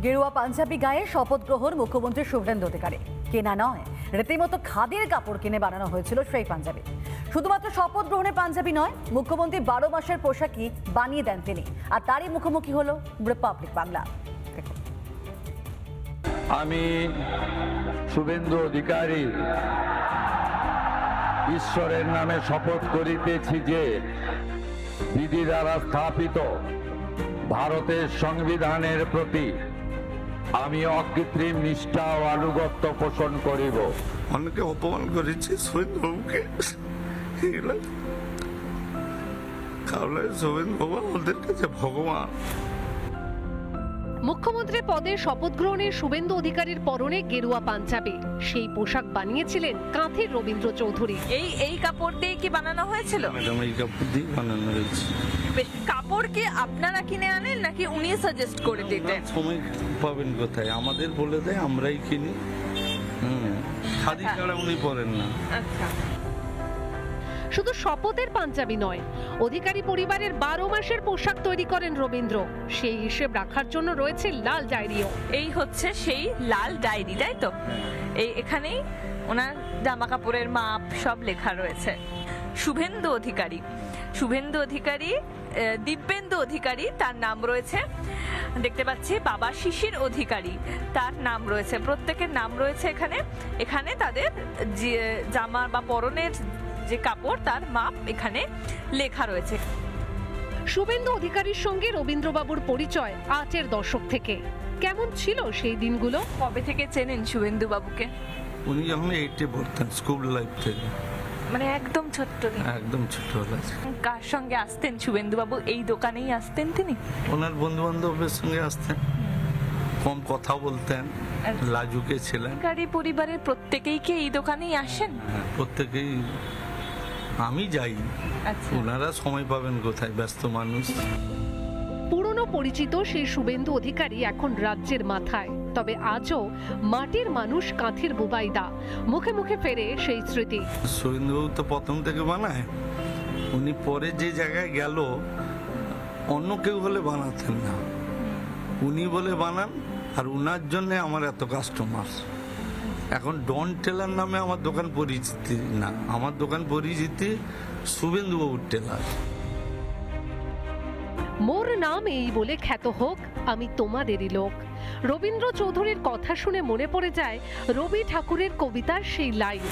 গেরুয়া পাঞ্জাবি গায়ে শপথ গ্রহণ মুখ্যমন্ত্রী শুভেন্দু অধিকারী। কেনা নয়, রীতিমতো খাদির কাপড় কিনে বানানো হয়েছিল সেই পাঞ্জাবি। শুধুমাত্র শপথ গ্রহণের পাঞ্জাবি নয়, মুখ্যমন্ত্রী 12 মাসের পোশাকই বানিয়ে দেন তিনি। আর তারই মুখোমুখি হলো রিপাবলিক বাংলা। আমি শুভেন্দু অধিকারী ঈশ্বরের নামে শপথ করিতেছি যে বিধি দ্বারা স্থাপিত ভারতের সংবিধানের প্রতি আমি অকৃত্রিম নিষ্ঠা ও আনুগত্য পোষণ করিব। অনেকে অপমান করেছে শুভেন্দুবাবুকে, কারণ শুভেন্দুবাবু আমাদের কাছে ভগবান। মুখ্যমন্ত্রী পদে শপথ গ্রহণে শুভেন্দু অধিকারীর পরনে গেরুয়া পাঞ্জাবি, সেই পোশাক বানিয়েছিলেন কাঁথির রবীন্দ্র চৌধুরী। এই কাপড় দিয়ে কি বানানো হয়েছিল? ম্যাডাম, এই কাপড় দিয়ে বানানো হয়েছে। কাপড় কি আপনারা কিনে আনেন নাকি উনি সাজেস্ট করে দিতেন? সময় পাবেন কোথায়, আমাদের বলে দেয়, আমরাই কিনি। খাদি ছাড়া উনি পরেন না। আচ্ছা, শুধু শপথের পাঞ্জাবি নয়, অধিকারী পরিবারের 12 মাসের পোশাক তৈরি করেন রবীন্দ্র। সেই হিসেব রাখার জন্য রয়েছে লাল ডায়েরিও। এই হচ্ছে সেই লাল ডায়েরি, তাই তো? এখানেই ওনার জামা কাপড়ের মাপ সব লেখা রয়েছে। শুভেন্দু অধিকারী, দিব্যেন্দু অধিকারী তার নাম রয়েছে। দেখতে পাচ্ছি বাবা শিশির অধিকারী, তার নাম রয়েছে। প্রত্যেকের নাম রয়েছে এখানে তাদের যে জামা বা পরনের যে কাপড় তার মাপ এখানে লেখা রয়েছে। শুভেন্দু অধিকারীর সঙ্গে রবীন্দ্রবাবুর পরিচয় 8-এর দশক থেকে। কেমন ছিল সেই দিনগুলো? কবে থেকে চেনেন শুভেন্দু বাবুকে? উনি যখন 8-এ পড়তেন, স্কুল লাইফ থেকে। মানে একদম ছোট্ট দিন? একদম ছোটবেলা। কার সঙ্গে আসতেন শুভেন্দু বাবু? এই দোকানেই আসতেন তিনি? ওনার বন্ধু বান্ধবের সঙ্গে আসতেন, কম কথা বলতেন, লাজুকে ছিলেন। গাড়ি পরিবারের প্রত্যেকেই কি এই দোকানেই আসেন? প্রত্যেকেই। আমি যাই, আচ্ছা, ওনারা সময় পাবেন কোথায়, ব্যস্ত মানুষ। পুরনো পরিচিত সেই শুভেন্দু অধিকারী এখন রাজ্যের মাথায়। তবে আজও মাটির মানুষ কাঁথির বুবাইদা, মুখে মুখে ফেরে সেই স্মৃতি। শুভেন্দুবাবু তো প্রথম থেকে বানায়, উনি পরে যে জায়গায় গেল অন্য কেউ হলে বানাতেন না, উনি বলে বানান। আর উনার জন্য আমার এত কাস্টমার। এখন ডন টেলার নামে আমার দোকান পরিচিতি না, আমার দোকান পরিচিতি শুভেন্দুবাবুর টেলার। মোর নাম এই বলে খ্যাত হোক, আমি তোমাদেরই লোক। রবীন্দ্র চৌধুরীর কথা শুনে মনে পড়ে যায় রবি ঠাকুরের কবিতার সেই লাইন।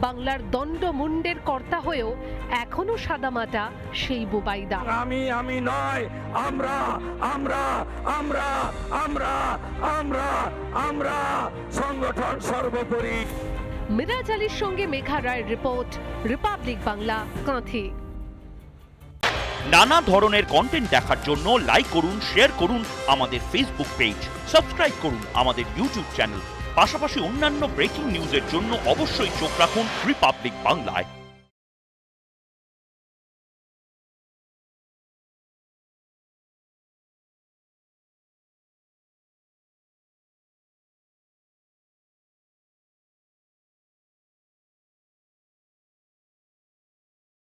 বাংলার দণ্ড মুন্ডের কর্তা হয়েও এখনো সাদামাটা সেই বুবাইদা। আমি নয়, আমরা আমরা আমরা আমরা আমরা আমরা সংগঠন সর্বোপরি। মিরাজ আলীর সঙ্গে মেঘা রায়ের রিপোর্ট, রিপাবলিক বাংলা, কাঁথি। নানা ধরনের কন্টেন্ট দেখার জন্য লাইক করুন, শেয়ার করুন আমাদের ফেসবুক পেজ, সাবস্ক্রাইব করুন আমাদের ইউটিউব চ্যানেল। পাশাপাশি অন্যান্য ব্রেকিং নিউজের জন্য অবশ্যই চোখ রাখুন রিপাবলিক বাংলায়।